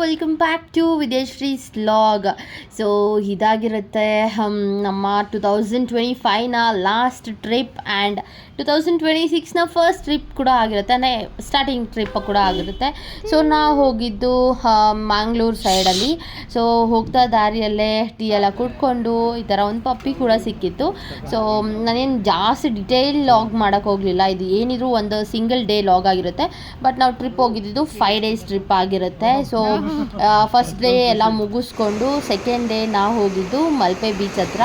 Welcome back to Videshree's vlog. So ಇದಾಗಿರುತ್ತೆ ನಮ್ಮ 2025ನ ಲಾಸ್ಟ್ ಟ್ರಿಪ್ ಆ್ಯಂಡ್ 2026ನ ಫಸ್ಟ್ ಟ್ರಿಪ್ ಕೂಡ ಆಗಿರುತ್ತೆ, ಅಂದರೆ ಸ್ಟಾರ್ಟಿಂಗ್ ಟ್ರಿಪ್ ಕೂಡ ಆಗಿರುತ್ತೆ. ಸೊ ನಾವು ಹೋಗಿದ್ದು ಮ್ಯಾಂಗ್ಳೂರು ಸೈಡಲ್ಲಿ. ಸೊ ಹೋಗ್ತಾ ದಾರಿಯಲ್ಲೇ ಟೀ ಎಲ್ಲ ಕುಡ್ಕೊಂಡು ಈ ಥರ ಒಂದು ಪಪ್ಪಿ ಕೂಡ ಸಿಕ್ಕಿತ್ತು. ಸೊ ನಾನೇನು ಜಾಸ್ತಿ ಡಿಟೇಲ್ ಲಾಗ್ ಮಾಡೋಕ್ಕೆ ಹೋಗಲಿಲ್ಲ, ಇದು ಏನಿದ್ರು ಒಂದು ಸಿಂಗಲ್ ಡೇ ಲಾಗ್ ಆಗಿರುತ್ತೆ. ಬಟ್ ನಾವು ಟ್ರಿಪ್ ಹೋಗಿದ್ದು 5 days ಟ್ರಿಪ್ ಆಗಿರುತ್ತೆ. ಸೊ ಫಸ್ಟ್ ಡೇ ಎಲ್ಲ ಮುಗಿಸ್ಕೊಂಡು ಸೆಕೆಂಡ್ ಡೇ ನಾವು ಹೋಗಿದ್ದು ಮಲ್ಪೆ ಬೀಚ್ ಹತ್ರ.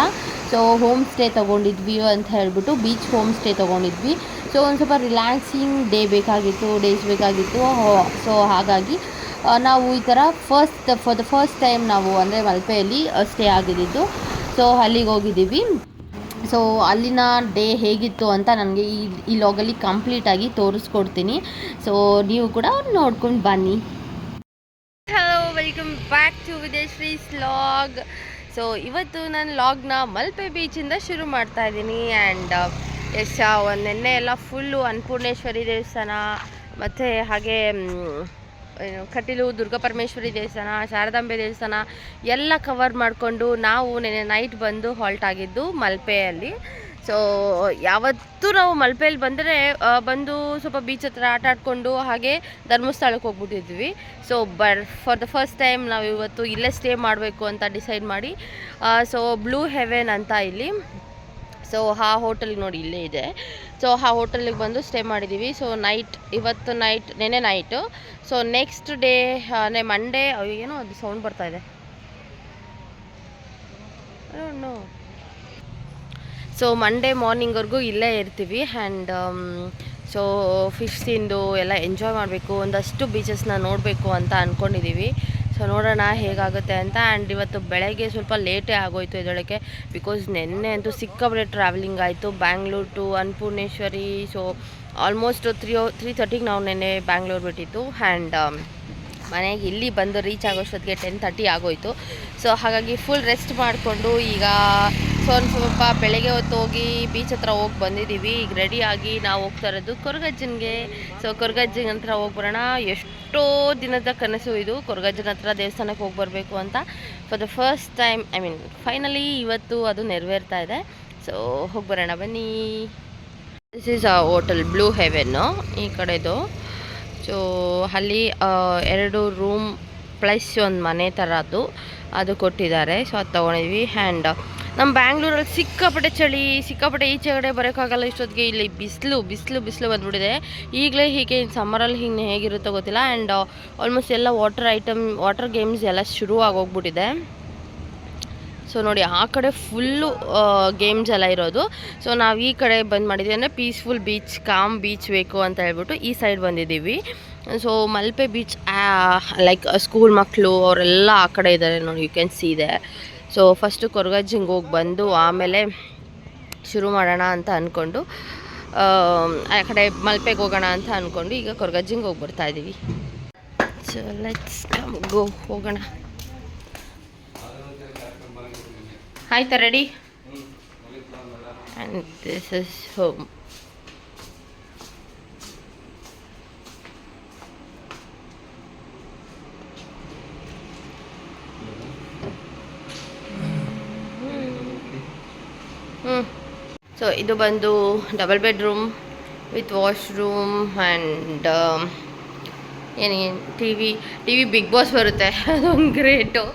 ಸೊ ಹೋಮ್ ಸ್ಟೇ ತೊಗೊಂಡಿದ್ವಿ ಅಂತ ಹೇಳ್ಬಿಟ್ಟು ಬೀಚ್ ಹೋಮ್ ಸ್ಟೇ ತೊಗೊಂಡಿದ್ವಿ. ಸೊ ಒಂದು ಸ್ವಲ್ಪ ರಿಲ್ಯಾಕ್ಸಿಂಗ್ ಡೇಸ್ ಬೇಕಾಗಿತ್ತು. ಸೊ ಹಾಗಾಗಿ ನಾವು ಈ ಥರ ಫಾರ್ ದ ಫಸ್ಟ್ ಟೈಮ್ ನಾವು ಅಂದರೆ ಮಲ್ಪೆಯಲ್ಲಿ ಸ್ಟೇ ಆಗಿದ್ದು. ಸೊ ಅಲ್ಲಿಗೆ ಹೋಗಿದ್ದೀವಿ. ಸೊ ಅಲ್ಲಿನ ಡೇ ಹೇಗಿತ್ತು ಅಂತ ನನಗೆ ಈ ಲಾಗಲ್ಲಿ ಕಂಪ್ಲೀಟಾಗಿ ತೋರಿಸ್ಕೊಡ್ತೀನಿ. ಸೊ ನೀವು ಕೂಡ ನೋಡ್ಕೊಂಡು ಬನ್ನಿ. Hello, welcome back to Videshree's vlog. So ಇವತ್ತು ನಾನು ಲಾಗ್ನ ಮಲ್ಪೆ ಬೀಚಿಂದ ಶುರು ಮಾಡ್ತಾ ಇದ್ದೀನಿ. ಆ್ಯಂಡ್ ನೆನ್ನೆ ಎಲ್ಲ ಫುಲ್ಲು ಅನ್ನಪೂರ್ಣೇಶ್ವರಿ ದೇವಸ್ಥಾನ ಮತ್ತು ಹಾಗೆ ಕಟೀಲು ದುರ್ಗಾಪರಮೇಶ್ವರಿ ದೇವಸ್ಥಾನ, ಶಾರದಾಂಬೆ ದೇವಸ್ಥಾನ ಎಲ್ಲ ಕವರ್ ಮಾಡಿಕೊಂಡು ನಾವು ನೆನ್ನೆ ನೈಟ್ ಬಂದು ಹಾಲ್ಟ್ ಆಗಿದ್ದು ಮಲ್ಪೆಯಲ್ಲಿ. ಸೊ ಯಾವತ್ತೂ ನಾವು ಮಲ್ಪೆಯಲ್ಲಿ ಬಂದು ಸ್ವಲ್ಪ ಬೀಚ್ ಹತ್ರ ಆಟ ಆಡಿಕೊಂಡು ಹಾಗೆ ಧರ್ಮಸ್ಥಳಕ್ಕೆ ಹೋಗ್ಬಿಟ್ಟಿದ್ವಿ. So for the first time ನಾವು ಇವತ್ತು ಇಲ್ಲೇ ಸ್ಟೇ ಮಾಡಬೇಕು ಅಂತ ಡಿಸೈಡ್ ಮಾಡಿ ಸೊ ಬ್ಲೂ ಹೆವೆನ್ ಅಂತ ಇಲ್ಲಿ, ಸೊ ಆ ಹೋಟೆಲ್ಗೆ ನೋಡಿ ಇಲ್ಲೇ ಇದೆ. ಸೊ ಆ ಹೋಟೆಲಿಗೆ ಬಂದು ಸ್ಟೇ ಮಾಡಿದ್ದೀವಿ. ಸೊ ಇವತ್ತು ನೆನ್ನೆ night. So next day Monday, ಏನೋ ಅದು ಸೌಂಡ್ ಬರ್ತಾಯಿದೆ, ಸೊ ಮಂಡೇ ಮಾರ್ನಿಂಗ್ವರೆಗೂ ಇಲ್ಲೇ ಇರ್ತೀವಿ. ಆ್ಯಂಡ್ ಸೊ ಫಿಶ್ ತಿಂದು ಎಲ್ಲ ಎಂಜಾಯ್ ಮಾಡಬೇಕು, ಒಂದಷ್ಟು ಬೀಚಸ್ನ ನೋಡಬೇಕು ಅಂತ ಅಂದ್ಕೊಂಡಿದ್ದೀವಿ. ಸೊ ನೋಡೋಣ ಹೇಗಾಗುತ್ತೆ ಅಂತ. ಆ್ಯಂಡ್ ಇವತ್ತು ಬೆಳಗ್ಗೆ ಸ್ವಲ್ಪ ಲೇಟೇ ಆಗೋಯ್ತು ಎದ್ದೇಳೋಕ್ಕೆ, ಬಿಕಾಸ್ ನೆನ್ನೆ ಅಂತೂ ಸಿಕ್ಕಾಪಟ್ಟೆ ಟ್ರಾವೆಲಿಂಗ್ ಆಯಿತು Bangalore to Annapoorneshwari. So almost 3:30ಗೆ ನಾವು ನೆನ್ನೆ ಬ್ಯಾಂಗ್ಳೂರು ಬಿಟ್ಟಿತ್ತು. ಆ್ಯಂಡ್ ಮನೆಗೆ ಇಲ್ಲಿ ಬಂದು ರೀಚ್ ಆಗೋಷ್ಟೊತ್ತಿಗೆ 10:30 ಆಗೋಯಿತು. ಸೊ ಹಾಗಾಗಿ ಫುಲ್ ರೆಸ್ಟ್ ಮಾಡಿಕೊಂಡು ಈಗ ಸ್ವಲ್ಪ ಬೆಳಗ್ಗೆ ಹೊತ್ತು ಹೋಗಿ ಬೀಚ್ ಹತ್ರ ಹೋಗಿ ಬಂದಿದ್ದೀವಿ. ಈಗ ರೆಡಿಯಾಗಿ ನಾವು ಹೋಗ್ತಾ ಇರೋದು ಕೊರಗಜ್ಜನ್ಗೆ. ಸೊ ಕೊರಗಜ್ಜನ ಹತ್ರ ಹೋಗಿ ಬರೋಣ. ಎಷ್ಟೋ ದಿನದ ಕನಸು ಇದು, ಕೊರಗಜ್ಜನ ಹತ್ರ ದೇವಸ್ಥಾನಕ್ಕೆ ಹೋಗಿ ಬರಬೇಕು ಅಂತ. For the first time, finally ಇವತ್ತು ಅದು ನೆರವೇರ್ತಾ ಇದೆ. ಸೊ ಹೋಗಿ ಬರೋಣ ಬನ್ನಿ. ದಿಸ್ ಈಸ್ ಆ ಹೋಟೆಲ್ ಬ್ಲೂ ಹೆವೆನ್ನು ಈ ಕಡೆದು. ಸೊ ಅಲ್ಲಿ 2 ರೂಮ್ ಪ್ಲಸ್ ಒಂದು ಮನೆ ಥರದ್ದು ಅದು ಕೊಟ್ಟಿದ್ದಾರೆ. ಸೊ ಅದು ತೊಗೊಂಡಿದ್ವಿ. ಆ್ಯಂಡ್ ನಮ್ಮ ಬ್ಯಾಂಗ್ಳೂರಲ್ಲಿ ಸಿಕ್ಕಾಪಟ್ಟೆ ಚಳಿ, ಸಿಕ್ಕಾಪಟ್ಟೆ ಈಚೆ ಕಡೆ ಬರೋಕ್ಕಾಗಲ್ಲ ಇಷ್ಟೊತ್ತಿಗೆ. ಇಲ್ಲಿ ಬಿಸಿಲು ಬಂದ್ಬಿಟ್ಟಿದೆ. ಈಗಲೇ ಹೀಗೆ ಸಮ್ಮರಲ್ಲಿ ಹಿಂಗೆ ಹೇಗಿರುತ್ತೋ ಗೊತ್ತಿಲ್ಲ. ಆ್ಯಂಡ್ ಆಲ್ಮೋಸ್ಟ್ ಎಲ್ಲ ವಾಟರ್ ಗೇಮ್ಸ್ ಎಲ್ಲ ಶುರು ಆಗೋಗ್ಬಿಟ್ಟಿದೆ. ಸೊ ನೋಡಿ ಆ ಕಡೆ ಫುಲ್ಲು ಗೇಮ್ಸ್ ಎಲ್ಲ ಇರೋದು. ಸೊ ನಾವು ಈ ಕಡೆ ಬಂದು ಮಾಡಿದ್ವಿ, ಅಂದರೆ ಪೀಸ್ಫುಲ್ ಬೀಚ್, ಕಾಮ್ ಬೀಚ್ ಬೇಕು ಅಂತ ಹೇಳ್ಬಿಟ್ಟು ಈ ಸೈಡ್ ಬಂದಿದ್ದೀವಿ. So Malpe beach like school ಮಕ್ಕಳು ಅವರೆಲ್ಲ ಆ ಕಡೆ ಇದ್ದಾರೆ ನೋಡಿ, ಯು ಕ್ಯಾನ್ ಸಿ ಇದೆ. ಸೊ ಫಸ್ಟು ಕೊರಗಜ್ಜಿಂಗೆ ಹೋಗಿ ಬಂದು ಆಮೇಲೆ ಶುರು ಮಾಡೋಣ ಅಂತ ಅಂದ್ಕೊಂಡು ಆ ಕಡೆ ಮಲ್ಪೆಗೆ ಹೋಗೋಣ ಅಂತ ಅಂದ್ಕೊಂಡು ಈಗ ಕೊರಗಜ್ಜಿಂಗೆ ಹೋಗಿ ಬರ್ತಾಯಿದ್ದೀವಿ. ಸೊ ಲೆಟ್ಸ್ ಹೋಗೋಣ. ಆಯ್ತಾ ready? And this is home. So ಇದು ಬಂದು double bedroom with washroom and T V Bigg Boss ಬರುತ್ತೆ, ಅದೊಂದು ಗ್ರೇಟು.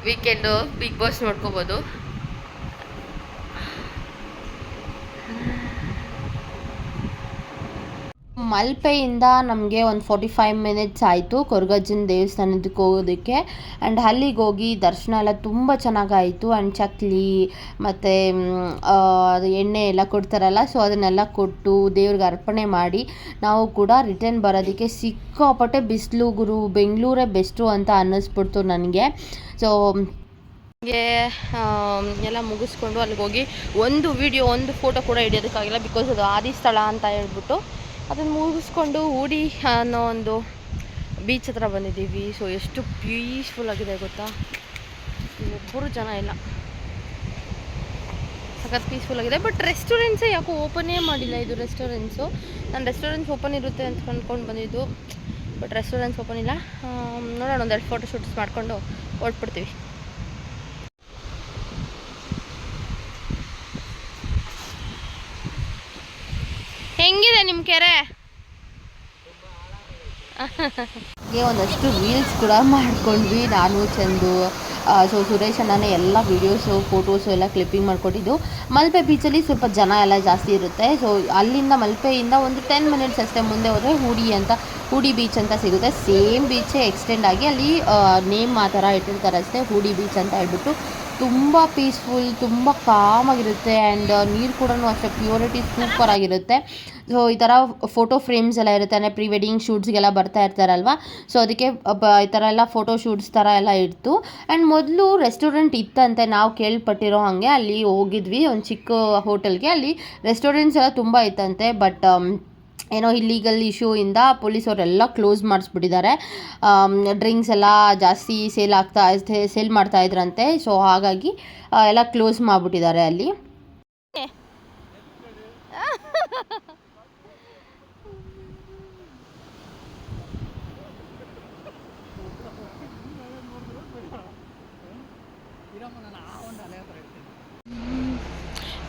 ವೀಕೆಂಡು ಬಿಗ್ ಬಾಸ್ ನೋಡ್ಕೋಬೋದು. ಮಲ್ಪೆಯಿಂದ ನಮಗೆ ಒಂದು 45 minutes ಆಯಿತು ಕೊರಗಜ್ಜನ ದೇವಸ್ಥಾನದಕ್ಕೆ ಹೋಗೋದಕ್ಕೆ. ಆ್ಯಂಡ್ ಅಲ್ಲಿಗೆ ಹೋಗಿ ದರ್ಶನ ಎಲ್ಲ ತುಂಬ ಚೆನ್ನಾಗಾಯಿತು. ಆ್ಯಂಡ್ ಚಕ್ಲಿ ಮತ್ತು ಎಣ್ಣೆ ಎಲ್ಲ ಕೊಡ್ತಾರಲ್ಲ, ಸೊ ಅದನ್ನೆಲ್ಲ ಕೊಟ್ಟು ದೇವ್ರಿಗೆ ಅರ್ಪಣೆ ಮಾಡಿ ನಾವು ಕೂಡ ರಿಟರ್ನ್ ಬರೋದಕ್ಕೆ ಸಿಕ್ಕಾಪಟ್ಟೆ ಬಿಸಿಲು ಗುರು, ಬೆಂಗಳೂರೇ ಬೆಸ್ಟು ಅಂತ ಅನ್ನಿಸ್ಬಿಡ್ತು ನನಗೆ. ಸೊ ಎಲ್ಲ ಮುಗಿಸ್ಕೊಂಡು ಅಲ್ಲಿಗೆ ಹೋಗಿ ಒಂದು ಫೋಟೋ ಕೂಡ ಹಿಡಿಯೋದಕ್ಕಾಗಿಲ್ಲ, ಬಿಕಾಸ್ ಅದು ಆದಿ ಸ್ಥಳ ಅಂತ ಹೇಳ್ಬಿಟ್ಟು ಅದನ್ನು ಮುಗಿಸ್ಕೊಂಡು ಊಡಿ ಅನ್ನೋ ಒಂದು ಬೀಚ್ ಹತ್ರ ಬಂದಿದ್ದೀವಿ. ಸೊ ಎಷ್ಟು ಪೀಸ್ಫುಲ್ ಆಗಿದೆ ಗೊತ್ತಾ, ಒಬ್ಬರು ಜನ ಇಲ್ಲ, ಸಖತ್ ಪೀಸ್ಫುಲ್ ಆಗಿದೆ. ಬಟ್ ರೆಸ್ಟೋರೆಂಟ್ಸೇ ಯಾಕೋ ಓಪನೇ ಮಾಡಿಲ್ಲ ಇದು ರೆಸ್ಟೋರೆಂಟ್ಸು. ನಾನು ರೆಸ್ಟೋರೆಂಟ್ಸ್ ಓಪನ್ ಇರುತ್ತೆ ಅಂತ ಅಂದ್ಕೊಂಡು ಬಂದಿದ್ದು, ಬಟ್ ರೆಸ್ಟೋರೆಂಟ್ಸ್ ಓಪನ್ ಇಲ್ಲ. ನೋಡೋಣ, ಒಂದೆರಡು ಫೋಟೋ ಶೂಟ್ಸ್ ಮಾಡಿಕೊಂಡು ಹೊರಟ್ಬಿಡ್ತೀವಿ. ಹೆಂಗಿದೆ ನಿಮ್ಮ ಕೆರೆ? ಒಂದಷ್ಟು ರೀಲ್ಸ್ ಕೂಡ ಮಾಡ್ಕೊಂಡ್ವಿ ನಾನು, ಚಂದು. ಸೊ ಸುರೇಶ್ ಅಣ್ಣನೇ ಎಲ್ಲ ವೀಡಿಯೋಸು ಫೋಟೋಸು ಎಲ್ಲ ಕ್ಲಿಪ್ಪಿಂಗ್ ಮಾಡಿಕೊಟ್ಟಿದ್ದು. ಮಲ್ಪೆ ಬೀಚಲ್ಲಿ ಸ್ವಲ್ಪ ಜನ ಎಲ್ಲ ಜಾಸ್ತಿ ಇರುತ್ತೆ. ಸೊ ಅಲ್ಲಿಂದ ಮಲ್ಪೆಯಿಂದ ಒಂದು 10 ಮಿನಿಟ್ಸ್ ಅಷ್ಟೇ ಮುಂದೆ ಹೋದರೆ ಹೂಡಿ ಬೀಚ್ ಅಂತ ಸಿಗುತ್ತೆ. ಸೇಮ್ ಬೀಚೇ ಎಕ್ಸ್ಟೆಂಡ್ ಆಗಿ ಅಲ್ಲಿ ನೇಮ್ ಆ ಥರ ಇಟ್ಟಿರ್ತಾರೆ ಅಷ್ಟೇ, ಹೂಡಿ ಬೀಚ್ ಅಂತ ಹೇಳ್ಬಿಟ್ಟು. ತುಂಬ ಪೀಸ್ಫುಲ್, ತುಂಬ ಕಾಮಾಗಿರುತ್ತೆ. ಆ್ಯಂಡ್ ನೀರು ಕೂಡ ಅಷ್ಟೇ ಪ್ಯೂರಿಟಿ ಸೂಪರ್ ಆಗಿರುತ್ತೆ. ಸೊ ಈ ಥರ ಫೋಟೋ ಫ್ರೇಮ್ಸ್ ಎಲ್ಲ ಇರುತ್ತೆ, ಅಂದರೆ ಪ್ರೀ ವೆಡ್ಡಿಂಗ್ ಶೂಟ್ಸ್ಗೆಲ್ಲ ಬರ್ತಾ ಇರ್ತಾರಲ್ವ. ಸೊ ಅದಕ್ಕೆ ಈ ಥರ ಎಲ್ಲ ಫೋಟೋ ಶೂಟ್ಸ್ ಥರ ಎಲ್ಲ ಇತ್ತು. ಆ್ಯಂಡ್ ಮೊದಲು ರೆಸ್ಟೋರೆಂಟ್ ಇತ್ತಂತೆ, ನಾವು ಕೇಳ್ಪಟ್ಟಿರೋ ಹಾಗೆ. ಅಲ್ಲಿ ಹೋಗಿದ್ವಿ ಒಂದು ಚಿಕ್ಕ ಹೋಟೆಲ್ಗೆ, ಅಲ್ಲಿ ರೆಸ್ಟೋರೆಂಟ್ಸ್ ಎಲ್ಲ ತುಂಬ ಇತ್ತಂತೆ. ಬಟ್ ಏನೋ ಇಲ್ಲೀಗಲ್ ಇಶ್ಯೂ ಇಂದ ಪೊಲೀಸವರೆಲ್ಲ ಕ್ಲೋಸ್ ಮಾಡಿಸ್ಬಿಟ್ಟಿದ್ದಾರೆ. ಡ್ರಿಂಕ್ಸ್ ಎಲ್ಲ ಜಾಸ್ತಿ ಸೇಲ್ ಮಾಡ್ತಾ ಇದ್ರಂತೆ. ಸೊ ಹಾಗಾಗಿ ಎಲ್ಲ ಕ್ಲೋಸ್ ಮಾಡಿಬಿಟ್ಟಿದ್ದಾರೆ ಅಲ್ಲಿ.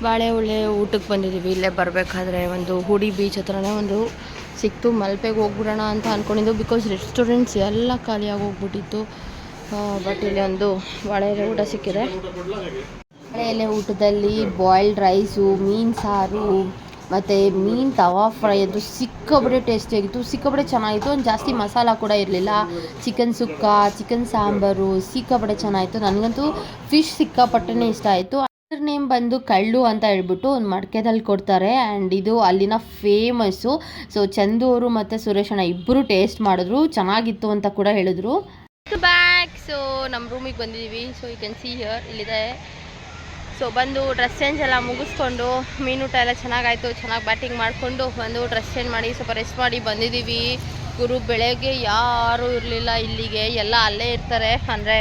ಬಾಳೆ ಒಳ್ಳೆ ಊಟಕ್ಕೆ ಬಂದಿದ್ದೀವಿ. ಇಲ್ಲೇ ಬರಬೇಕಾದ್ರೆ ಒಂದು ಹೂಡಿ ಬೀಚ್ ಹತ್ರನೇ ಒಂದು ಸಿಕ್ತು. ಮಲ್ಪೆಗೆ ಹೋಗ್ಬಿಡೋಣ ಅಂತ ಅಂದ್ಕೊಂಡಿದ್ದು, ಬಿಕಾಸ್ ರೆಸ್ಟೋರೆಂಟ್ಸ್ ಎಲ್ಲ ಖಾಲಿಯಾಗಿ ಹೋಗ್ಬಿಟ್ಟಿತ್ತು. ಬಟ್ ಇಲ್ಲಿ ಒಂದು ಬಾಳೆ ಎಲೆ ಊಟ ಸಿಕ್ಕಿದೆ. ಬಾಳೆ ಎಲೆ ಊಟದಲ್ಲಿ ಬಾಯ್ಲ್ಡ್ ರೈಸು, ಮೀನು ಸಾರು ಮತ್ತು ಮೀನು ತವಾ ಫ್ರೈ ಅದು ಸಿಕ್ಕಾಪಟ್ಟೆ ಟೇಸ್ಟಿಯಾಗಿತ್ತು, ಸಿಕ್ಕಾಪಟ್ಟೆ ಚೆನ್ನಾಗಿತ್ತು. ಒಂದು ಜಾಸ್ತಿ ಮಸಾಲ ಕೂಡ ಇರಲಿಲ್ಲ. ಚಿಕನ್ ಸುಕ್ಕ, ಚಿಕನ್ ಸಾಂಬಾರು ಸಿಕ್ಕಾಪಟ್ಟೆ ಚೆನ್ನಾಗಿತ್ತು. ನನಗಂತೂ ಫಿಶ್ ಸಿಕ್ಕಾಪಟ್ಟೆನೇ ಇಷ್ಟ ಆಯಿತು. ಅದ್ರ ನೇಮ್ ಬಂದು ಕಳ್ಳು ಅಂತ ಹೇಳ್ಬಿಟ್ಟು ಒಂದು ಮಡಕೆದಲ್ಲಿ ಕೊಡ್ತಾರೆ. ಆ್ಯಂಡ್ ಇದು ಅಲ್ಲಿನ ಫೇಮಸ್ಸು. ಸೊ ಚಂದು ಅವರು ಮತ್ತು ಸುರೇಶ್ ಅಣ್ಣ ಇಬ್ಬರು ಟೇಸ್ಟ್ ಮಾಡಿದ್ರು, ಚೆನ್ನಾಗಿತ್ತು ಅಂತ ಕೂಡ ಹೇಳಿದ್ರು. ಬ್ಯಾಕ್. ಸೊ ನಮ್ಮ ರೂಮಿಗೆ ಬಂದಿದ್ದೀವಿ. So you can see here, ಇಲ್ಲಿದೆ. ಸೊ ಬಂದು ಡ್ರೆಸ್ ಚೇಂಜ್ ಎಲ್ಲ ಮುಗಿಸ್ಕೊಂಡು, ಮೀನೂಟ ಎಲ್ಲ ಚೆನ್ನಾಗಾಯಿತು, ಚೆನ್ನಾಗಿ ಬ್ಯಾಟಿಂಗ್ ಮಾಡಿಕೊಂಡು ಬಂದು ಡ್ರೆಸ್ ಚೇಂಜ್ ಮಾಡಿ ಸ್ವಲ್ಪ ರೆಸ್ಟ್ ಮಾಡಿ ಬಂದಿದ್ದೀವಿ. ಬೆಳಗ್ಗೆ ಯಾರೂ ಇರಲಿಲ್ಲ ಇಲ್ಲಿಗೆ, ಎಲ್ಲ ಅಲ್ಲೇ ಇರ್ತಾರೆ. ಅಂದರೆ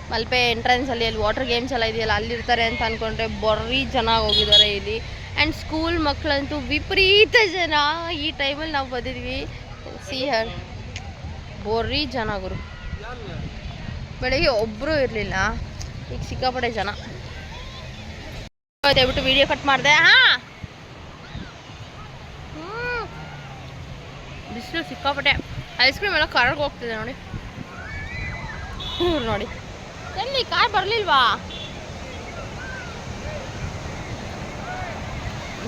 ಮಲ್ಪೆ ಎಂಟ್ರೆನ್ಸಲ್ಲಿ ಅಲ್ಲಿ ವಾಟರ್ ಗೇಮ್ಸ್ ಎಲ್ಲ ಇದೆಯಲ್ಲ, ಅಲ್ಲಿರ್ತಾರೆ ಅಂತ ಅಂದ್ಕೊಂಡ್ರೆ ಬರೀ ಜನ ಹೋಗಿದ್ದಾರೆ ಇಲ್ಲಿ. ಆ್ಯಂಡ್ ಸ್ಕೂಲ್ ಮಕ್ಕಳಂತೂ ವಿಪರೀತ ಜನ. ಈ ಟೈಮಲ್ಲಿ ನಾವು ಬಂದಿದ್ವಿ. ಸಿ ಹರ್, ಬರೀ ಜನ ಗುರು. ಬೆಳಗ್ಗೆ ಒಬ್ಬರು ಇರಲಿಲ್ಲ, ಈಗ ಸಿಕ್ಕಾಪಟ್ಟೆ ಜನ. ದಯವಿಟ್ಟು ವಿಡಿಯೋ ಕಟ್ ಮಾಡಿದೆ. ಬಿಸಿಲು ಸಿಕ್ಕಾಪಟ್ಟೆ. ಐಸ್ ಕ್ರೀಮ್ ಎಲ್ಲ ಕರಗಿ ಹೋಗ್ತಿದೆ ನೋಡಿ. ನೋಡಿ ಎಲ್ಲಿ ಕಾರ್ ಬರಲಿಲ್ವಾ?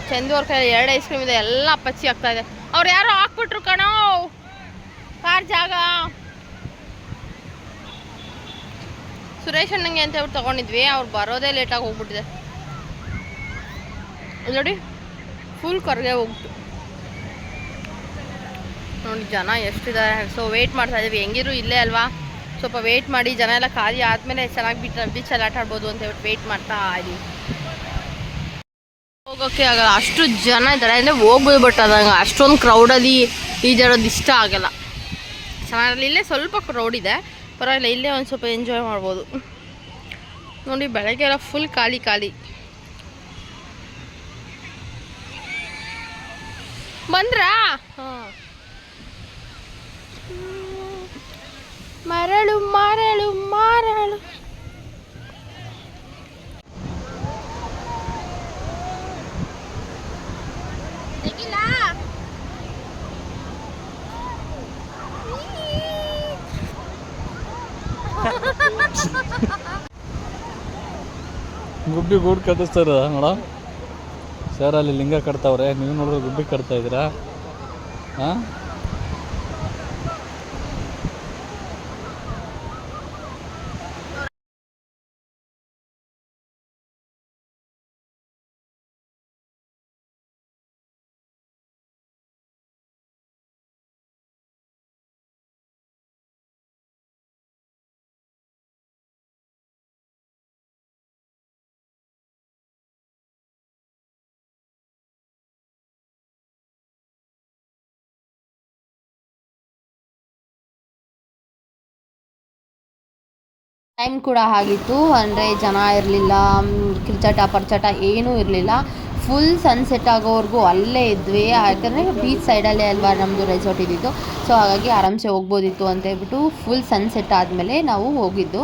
ಚಂದು ಅವ್ರ ಕೈ 2 ಐಸ್ ಕ್ರೀಮ್ ಇದೆ, ಎಲ್ಲ ಪಚ್ಚಿ ಆಗ್ತಾ ಇದೆ. ಅವ್ರು ಯಾರೋ ಹಾಕ್ಬಿಟ್ರು ಕಣೋ ಕಾರ್ ಜಾಗ. ಸುರೇಶ್ ಅಣ್ಣಂಗೆ ಅಂತ ಹೇಳ್ಬಿಟ್ಟು ತೊಗೊಂಡಿದ್ವಿ, ಅವ್ರು ಬರೋದೇ ಲೇಟಾಗಿ ಹೋಗ್ಬಿಟ್ಟಿದೆ ನೋಡಿ. ಫುಲ್ ಕರ್ಗೆ ಹೋಗ್ಬಿಟ್ಟು ನೋಡಿ ಜನ ಎಷ್ಟಿದ್ದಾರೆ. ಸೊ ವೆಯ್ಟ್ ಮಾಡ್ತಾ ಇದ್ದೀವಿ. ಹೆಂಗಿದ್ರು ಇಲ್ಲೇ ಅಲ್ವಾ, ಸ್ವಲ್ಪ ವೆಯ್ಟ್ ಮಾಡಿ ಜನ ಎಲ್ಲ ಖಾಲಿ ಆದಮೇಲೆ ಚೆನ್ನಾಗಿ ಬೀಚಲ್ಲಿ ಆಟ ಆಡ್ಬೋದು ಅಂತ ಹೇಳ್ಬಿಟ್ಟು ವೆಯ್ಟ್ ಮಾಡ್ತಾ ಇದ್ದೀವಿ. ಹೋಗೋಕ್ಕೆ ಆಗಲ್ಲ, ಅಷ್ಟು ಜನ ಇದ್ದಾರೆ. ಅಂದರೆ ಹೋಗ್ಬೋದು, ಬಟ್ ಅದಂಗೆ ಅಷ್ಟೊಂದು ಕ್ರೌಡಲ್ಲಿ ಈಜಾಡೋದು ಇಷ್ಟ ಆಗಲ್ಲ. ಚೆನ್ನಾಗಿರಲಿ. ಇಲ್ಲೇ ಸ್ವಲ್ಪ ಕ್ರೌಡ್ ಇದೆ, ಪರವಾಗಿಲ್ಲ, ಇಲ್ಲೇ ಒಂದು ಸ್ವಲ್ಪ ಎಂಜಾಯ್ ಮಾಡ್ಬೋದು. ನೋಡಿ ಬೆಳಗ್ಗೆ ಎಲ್ಲ ಫುಲ್ ಖಾಲಿ ಖಾಲಿ. ಬಂದ್ರಾ? ಮರಳು ಮರಳು ಮರಳು. ಗುಬ್ಬಿ ಗೂಡು ಕಟ್ಟಿಸ್ತಾರ ನೋಡ ಸರ್, ಅಲ್ಲಿ ಲಿಂಗ ಕಟ್ತಾವ್ರೆ, ನೀವು ನೋಡಿದ್ರೆ ಗುಬ್ಬಿ ಕಟ್ತಾ ಇದ್ದೀರಾ? ಹಾಂ, ಟೈಮ್ ಕೂಡ ಆಗಿತ್ತು. ಅಂದರೆ ಜನ ಇರಲಿಲ್ಲ, ಕಿರ್ಚಾಟ ಪರ್ಚಾಟ ಏನೂ ಇರಲಿಲ್ಲ. ಫುಲ್ ಸನ್ಸೆಟ್ ಆಗೋವರೆಗೂ ಅಲ್ಲೇ ಇದ್ವಿ. ಯಾಕಂದರೆ ಬೀಚ್ ಸೈಡಲ್ಲೇ ಅಲ್ವಾ ನಮ್ಮದು ರೆಸಾರ್ಟ್ ಇದ್ದಿದ್ದು. ಸೊ ಹಾಗಾಗಿ ಆರಾಮ್ಸೆ ಹೋಗ್ಬೋದಿತ್ತು ಅಂತ ಹೇಳ್ಬಿಟ್ಟು ಫುಲ್ ಸನ್ಸೆಟ್ ಆದಮೇಲೆ ನಾವು ಹೋಗಿದ್ದು.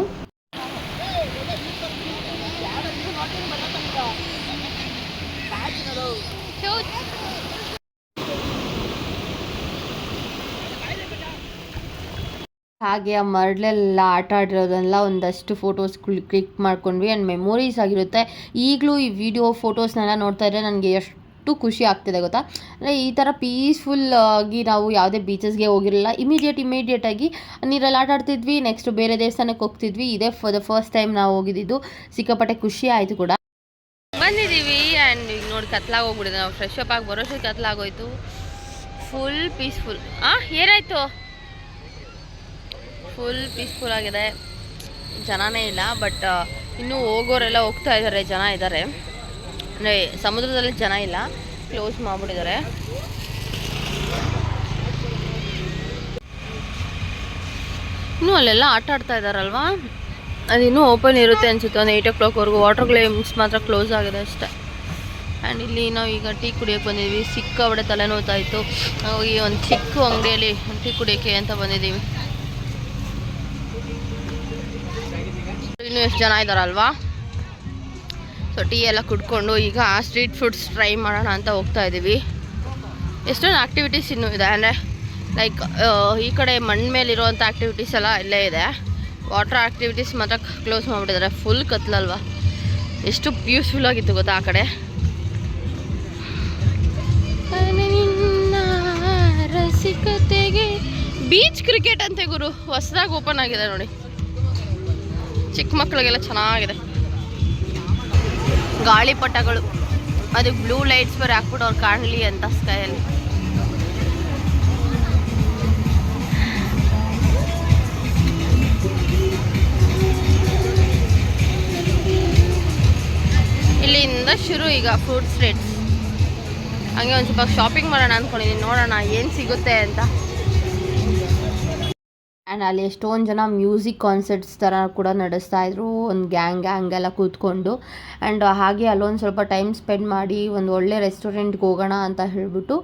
ಹಾಗೆ ಆ ಮರಳೆಲ್ಲ ಆಟ ಆಡಿರೋದೆಲ್ಲ ಒಂದಷ್ಟು ಫೋಟೋಸ್ ಕ್ಲಿಕ್ ಮಾಡ್ಕೊಂಡ್ವಿ ಆ್ಯಂಡ್ ಮೆಮೊರೀಸ್ ಆಗಿರುತ್ತೆ. ಈಗಲೂ ಈ ವಿಡಿಯೋ ಫೋಟೋಸ್ನೆಲ್ಲ ನೋಡ್ತಾ ಇದ್ದರೆ ನನಗೆ ಎಷ್ಟು ಖುಷಿ ಆಗ್ತಿದೆ ಗೊತ್ತಾ. ಅಂದರೆ ಈ ಥರ ಪೀಸ್ಫುಲ್ ಆಗಿ ನಾವು ಯಾವುದೇ ಬೀಚಸ್ಗೆ ಹೋಗಿರಲಿಲ್ಲ. ಇಮಿಡಿಯೇಟಾಗಿ ನೀರಲ್ಲಿ ಆಟ ಆಡ್ತಿದ್ವಿ. ನೆಕ್ಸ್ಟ್ ಬೇರೆ ದೇವಸ್ಥಾನಕ್ಕೆ ಹೋಗ್ತಿದ್ವಿ. ಇದೇ ಫಾರ್ ದ ಫಸ್ಟ್ ಟೈಮ್ ನಾವು ಹೋಗಿದ್ದು. ಸಿಕ್ಕಾಪಟ್ಟೆ ಖುಷಿ ಆಯಿತು ಕೂಡ. ಬಂದಿದ್ದೀವಿ ಆ್ಯಂಡ್ ಈಗ ನೋಡಿ ಕತ್ಲಾಗಿ ಹೋಗ್ಬಿಟ್ಟಿದೆ. ನಾವು ಫ್ರೆಶ್ ಅಪ್ ಆಗಿ ಬರೋಷ್ಟು ಕತ್ಲಾಗೋಯ್ತು. Full peaceful. ಏನಾಯಿತು? ಫುಲ್ ಪೀಸ್ಫುಲ್ ಆಗಿದೆ. ಜನನೇ ಇಲ್ಲ. ಬಟ್ ಇನ್ನೂ ಹೋಗೋರೆಲ್ಲ ಹೋಗ್ತಾ ಇದ್ದಾರೆ, ಜನ ಇದ್ದಾರೆ. ಅಂದರೆ ಸಮುದ್ರದಲ್ಲಿ ಜನ ಇಲ್ಲ, ಕ್ಲೋಸ್ ಮಾಡಿಬಿಟ್ಟಿದ್ದಾರೆ. ಇನ್ನೂ ಅಲ್ಲೆಲ್ಲ ಆಟ ಆಡ್ತಾ ಇದ್ದಾರಲ್ವಾ, ಅದಿನ್ನೂ ಓಪನ್ ಇರುತ್ತೆ ಅನಿಸುತ್ತೆ. ಒಂದು 8 o'clockವರೆಗೂ. ವಾಟರ್ ಗೇಮ್ಸ್ ಮಾತ್ರ ಕ್ಲೋಸ್ ಆಗಿದೆ ಅಷ್ಟೇ. ಆ್ಯಂಡ್ ಇಲ್ಲಿ ನಾವು ಈಗ ಟೀ ಕುಡಿಯೋಕ್ಕೆ ಬಂದಿದ್ದೀವಿ. ಸಿಕ್ಕಾಪಟ್ಟೆ ತಲೆನೋವ್ತಾ ಇತ್ತು. ಈ ಒಂದು ಚಿಕ್ಕ ಅಂಗಡಿಯಲ್ಲಿ ಟೀ ಕುಡಿಯೋಕ್ಕೆ ಅಂತ ಬಂದಿದ್ದೀವಿ. ಇನ್ನೂ ಎಷ್ಟು ಜನ ಇದ್ದಾರಲ್ವಾ. ಸೊ ಟೀ ಎಲ್ಲ ಕುಡ್ಕೊಂಡು ಈಗ ಸ್ಟ್ರೀಟ್ ಫುಡ್ಸ್ ಟ್ರೈ ಮಾಡೋಣ ಅಂತ ಹೋಗ್ತಾ ಇದ್ದೀವಿ. ಎಷ್ಟೊಂದು ಆ್ಯಕ್ಟಿವಿಟೀಸ್ ಇನ್ನೂ ಇದೆ. ಅಂದರೆ ಲೈಕ್ ಈ ಕಡೆ ಮಣ್ಣು ಮೇಲಿರುವಂಥ ಆ್ಯಕ್ಟಿವಿಟೀಸ್ ಎಲ್ಲ ಇಲ್ಲೇ ಇದೆ. ವಾಟರ್ ಆ್ಯಕ್ಟಿವಿಟೀಸ್ ಮಾತ್ರ ಕ್ಲೋಸ್ ಮಾಡಿಬಿಟ್ಟಿದ್ದಾರೆ. ಫುಲ್ ಕತ್ಲಲ್ವಾ. ಎಷ್ಟು ಬ್ಯೂಟಿಫುಲ್ ಆಗಿತ್ತು ಗೊತ್ತಾ ಆ ಕಡೆ. ರಸಿಕತೆಗೆ ಬೀಚ್ ಕ್ರಿಕೆಟ್ ಅಂತೆ ಗುರು, ಹೊಸದಾಗಿ ಓಪನ್ ಆಗಿದೆ ನೋಡಿ. ಚಿಕ್ಕ ಮಕ್ಕಳಿಗೆಲ್ಲ ಚೆನ್ನಾಗಿದೆ. ಗಾಳಿಪಟಗಳು, ಅದು ಬ್ಲೂ ಲೈಟ್ಸ್ ಬೇರೆ ಹಾಕ್ಬಿಟ್ಟು ಅವ್ರು ಕಾಣಲಿ ಅಂತ ಸ್ಕೈಯಲ್ಲಿ. ಇಲ್ಲಿಂದ ಶುರು ಈಗ ಫ್ರೂಟ್ ಸ್ಟ್ರೀಟ್ಸ್. ಹಂಗೆ ಒಂದು ಸ್ವಲ್ಪ ಶಾಪಿಂಗ್ ಮಾಡೋಣ ಅಂದ್ಕೊಂಡಿದ್ದೀನಿ. ನೋಡೋಣ ಏನು ಸಿಗುತ್ತೆ ಅಂತ. ಆ್ಯಂಡ್ ಅಲ್ಲಿ ಎಷ್ಟೊಂದು ಜನ ಮ್ಯೂಸಿಕ್ ಕಾನ್ಸರ್ಟ್ಸ್ ಥರ ಕೂಡ ನಡೆಸ್ತಾಯಿದ್ರು. ಒಂದು ಗ್ಯಾಂಗ್ ಎಲ್ಲ ಕೂತ್ಕೊಂಡು. ಆ್ಯಂಡ್ ಹಾಗೆ ಅಲ್ಲೊಂದು ಸ್ವಲ್ಪ ಟೈಮ್ ಸ್ಪೆಂಡ್ ಮಾಡಿ ಒಂದು ಒಳ್ಳೆ ರೆಸ್ಟೋರೆಂಟ್ಗೆ ಹೋಗೋಣ ಅಂತ ಹೇಳಿಬಿಟ್ಟು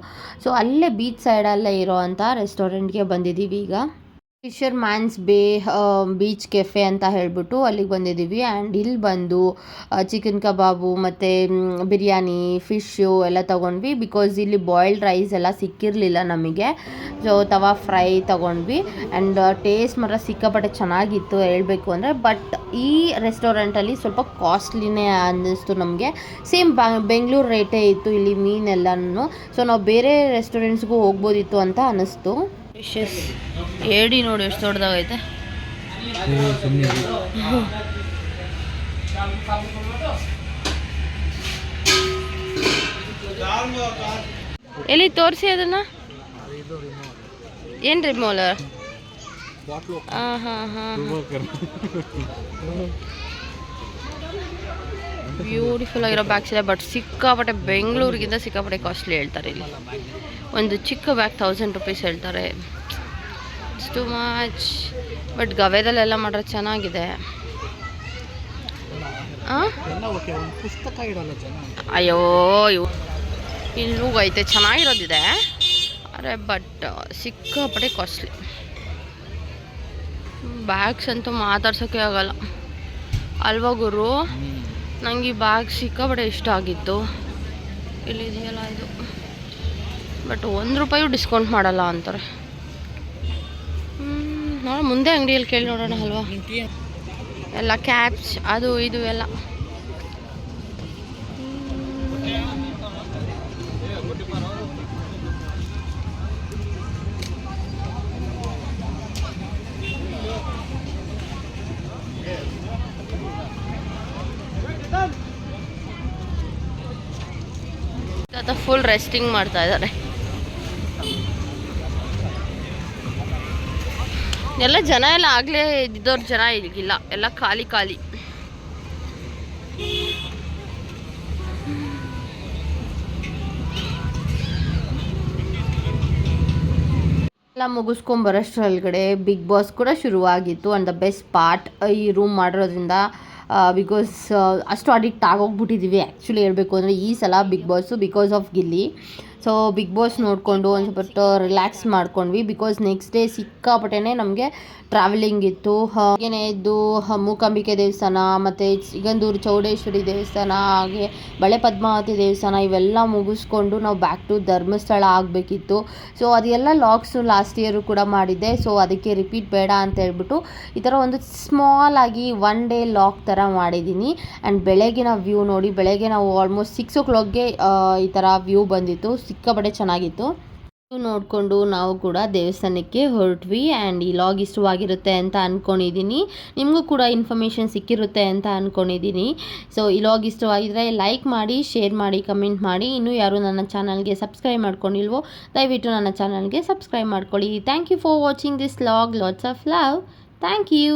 ಸೊ ಅಲ್ಲೇ ಬೀಚ್ ಸೈಡಲ್ಲೇ ಇರೋ ಅಂಥ ರೆಸ್ಟೋರೆಂಟ್ಗೆ ಬಂದಿದ್ದೀವಿ ಈಗ. ಫಿಶರ್ ಮ್ಯಾನ್ಸ್ ಬೀಚ್ ಕೆಫೆ ಅಂತ ಹೇಳಿಬಿಟ್ಟು ಅಲ್ಲಿಗೆ ಬಂದಿದ್ದೀವಿ. ಆ್ಯಂಡ್ ಇಲ್ಲಿ ಬಂದು ಚಿಕನ್ ಕಬಾಬು ಮತ್ತು ಬಿರಿಯಾನಿ, ಫಿಶ್ಶು ಎಲ್ಲ ತೊಗೊಂಡ್ವಿ. ಬಿಕಾಸ್ ಇಲ್ಲಿ ಬಾಯ್ಲ್ಡ್ ರೈಸ್ ಎಲ್ಲ ಸಿಕ್ಕಿರಲಿಲ್ಲ ನಮಗೆ. ಸೊ ತವಾ ಫ್ರೈ ತೊಗೊಂಡ್ವಿ. ಆ್ಯಂಡ್ ಟೇಸ್ಟ್ ಮಾತ್ರ ಸಿಕ್ಕಾಪಟ್ಟೆ ಚೆನ್ನಾಗಿತ್ತು ಹೇಳಬೇಕು ಅಂದರೆ. ಬಟ್ ಈ ರೆಸ್ಟೋರೆಂಟಲ್ಲಿ ಸ್ವಲ್ಪ ಕಾಸ್ಟ್ಲಿನೇ ಅನ್ನಿಸ್ತು ನಮಗೆ. ಸೇಮ್ ಬೆಂಗಳೂರು ರೇಟೇ ಇತ್ತು ಇಲ್ಲಿ ಮೀನೆಲ್ಲನೂ. ಸೊ ನಾವು ಬೇರೆ ರೆಸ್ಟೋರೆಂಟ್ಸ್ಗೂ ಹೋಗ್ಬೋದಿತ್ತು ಅಂತ ಅನ್ನಿಸ್ತು. ಫಿಶಸ್ ಏಡಿ ನೋಡಿ ಎಷ್ಟು ದೊಡ್ಡದಾಗೈತೆ. ಎಲ್ಲಿ ತೋರಿಸಿ ಅದನ್ನ. ಏನು ರಿಮೋಲರ್? ಹಾಂ ಬ್ಯೂಟಿಫುಲ್ ಆಗಿರೋ ಬ್ಯಾಗ್ಸ್ ಇದೆ. ಬಟ್ ಸಿಕ್ಕಾಪಟ್ಟೆ ಬೆಂಗಳೂರಿಗಿಂತ ಸಿಕ್ಕಾಪಟ್ಟೆ ಕಾಸ್ಟ್ಲಿ ಹೇಳ್ತಾರೆ ಇಲ್ಲಿ. ಒಂದು ಚಿಕ್ಕ ಬ್ಯಾಗ್ 1000 rupees ಹೇಳ್ತಾರೆ. It's too much. ಬಟ್ ಗವೆದಲ್ಲೆಲ್ಲ ಮಾಡ್ರೆ ಚೆನ್ನಾಗಿದೆ. ಅಯ್ಯೋ ಇಲ್ಲೂ ಐತೆ ಚೆನ್ನಾಗಿರೋದಿದೆ. ಅರೆ ಬಟ್ ಸಿಕ್ಕಾಪಟ್ಟೆ ಕಾಸ್ಟ್ಲಿ. ಬ್ಯಾಗ್ಸ್ ಅಂತೂ ಮಾತಾಡ್ಸೋಕ್ಕೆ ಆಗಲ್ಲ ಅಲ್ವಾ ಗುರು. ನನಗೆ ಈ ಬ್ಯಾಗ್ ಸಿಕ್ಕಾಪಟ್ಟೆ ಇಷ್ಟ ಆಗಿತ್ತು. ಇಲ್ಲಿದೆಯಲ್ಲ ಇದು. ಬಟ್ ₹1 ಡಿಸ್ಕೌಂಟ್ ಮಾಡಲ್ಲ ಅಂತಾರೆ. ನೋಡ ಮುಂದೆ ಅಂಗಡಿಯಲ್ಲಿ ಕೇಳಿ ನೋಡೋಣ ಅಲ್ವಾ. ಎಲ್ಲ ಕ್ಯಾಪ್ಸ್ ಅದು ಇದು ಎಲ್ಲ. ಫುಲ್ ರೆಸ್ಟಿಂಗ್ ಮಾಡ್ತಾ ಇದ್ದಾರೆ. ಎಲ್ಲ ಜನ ಎಲ್ಲ ಆಗಲೇ ಇದ್ದವ್ರ ಜನ ಈಗಿಲ್ಲ, ಎಲ್ಲ ಖಾಲಿ ಖಾಲಿ. ಎಲ್ಲ ಮುಗಿಸ್ಕೊಂಬರೋಷ್ಟ್ರೊಳಗಡೆ ಬಿಗ್ ಬಾಸ್ ಕೂಡ ಶುರುವಾಗಿತ್ತು. ಆ್ಯಂಡ್ ದ ಬೆಸ್ಟ್ ಪಾರ್ಟ್, ಈ ರೂಮ್ ಮಾಡಿರೋದ್ರಿಂದ ಬಿಕಾಸ್ ಅಷ್ಟು ಅಡಿಕ್ಟ್ ಆಗೋಗ್ಬಿಟ್ಟಿದ್ದೀವಿ ಆ್ಯಕ್ಚುಲಿ ಹೇಳಬೇಕು ಅಂದರೆ ಈ ಸಲ Bigg Boss because of Gilli. So Bigg Boss ನೋಡಿಕೊಂಡು ಒಂದು ಸ್ವಲ್ಪ ರಿಲ್ಯಾಕ್ಸ್ ಮಾಡ್ಕೊಂಡ್ವಿ ಬಿಕಾಸ್ ನೆಕ್ಸ್ಟ್ ಡೇ ಸಿಕ್ಕಾಪಟ್ಟೆ ನಮಗೆ ಟ್ರಾವೆಲಿಂಗ್ ಇತ್ತು. ಹಾಗೇನೆ ಇದ್ದು ಮೂಕಾಂಬಿಕೆ ದೇವಸ್ಥಾನ ಮತ್ತು ಸಿಗಂದೂರು ಚೌಡೇಶ್ವರಿ ದೇವಸ್ಥಾನ, ಹಾಗೆ ಬಳೆ ಪದ್ಮಾವತಿ ದೇವಸ್ಥಾನ ಇವೆಲ್ಲ ಮುಗಿಸ್ಕೊಂಡು ನಾವು ಬ್ಯಾಕ್ ಟು ಧರ್ಮಸ್ಥಳ ಆಗಬೇಕಿತ್ತು. ಸೊ ಅದೆಲ್ಲ ಲಾಗ್ಸು ಲಾಸ್ಟ್ ಇಯರು ಕೂಡ ಮಾಡಿದ್ದೆ. ಸೊ ಅದಕ್ಕೆ ರಿಪೀಟ್ ಬೇಡ ಅಂತ ಹೇಳ್ಬಿಟ್ಟು ಈ ಥರ ಒಂದು ಸ್ಮಾಲ್ ಆಗಿ ಒನ್ ಡೇ ಲಾಗ್ ಥರ ಮಾಡಿದ್ದೀನಿ. ಆ್ಯಂಡ್ ಬೆಳಗಿನ ವ್ಯೂ ನೋಡಿ, ಬೆಳಗ್ಗೆ ನಾವು ಆಲ್ಮೋಸ್ಟ್ 6 o'clockಗೆ ಈ ಥರ ವ್ಯೂ ಬಂದಿತ್ತು, ಸಿಕ್ಕಾಪಟ್ಟೆ ಚೆನ್ನಾಗಿತ್ತು. ನೋಡಿಕೊಂಡು ನಾವು ಕೂಡ ದೇವಸ್ಥಾನಕ್ಕೆ ಹೊರಟ್ವಿ. ಆ್ಯಂಡ್ ಈ ಲಾಗ್ ಇಷ್ಟವಾಗಿರುತ್ತೆ ಅಂತ ಅಂದ್ಕೊಂಡಿದ್ದೀನಿ, ನಿಮಗೂ ಕೂಡ ಇನ್ಫಾರ್ಮೇಷನ್ ಸಿಕ್ಕಿರುತ್ತೆ ಅಂತ ಅಂದ್ಕೊಂಡಿದ್ದೀನಿ. ಸೊ ಈ ಲಾಗ್ ಇಷ್ಟವಾಗಿದ್ದರೆ ಲೈಕ್ ಮಾಡಿ, ಶೇರ್ ಮಾಡಿ, ಕಮೆಂಟ್ ಮಾಡಿ. ಇನ್ನೂ ಯಾರು ನನ್ನ ಚಾನಲ್ಗೆ ಸಬ್ಸ್ಕ್ರೈಬ್ ಮಾಡ್ಕೊಂಡಿಲ್ವೋ ದಯವಿಟ್ಟು ನನ್ನ ಚಾನಲ್ಗೆ ಸಬ್ಸ್ಕ್ರೈಬ್ ಮಾಡ್ಕೊಳ್ಳಿ. Thank you for watching this vlog. Lots of love. Thank you.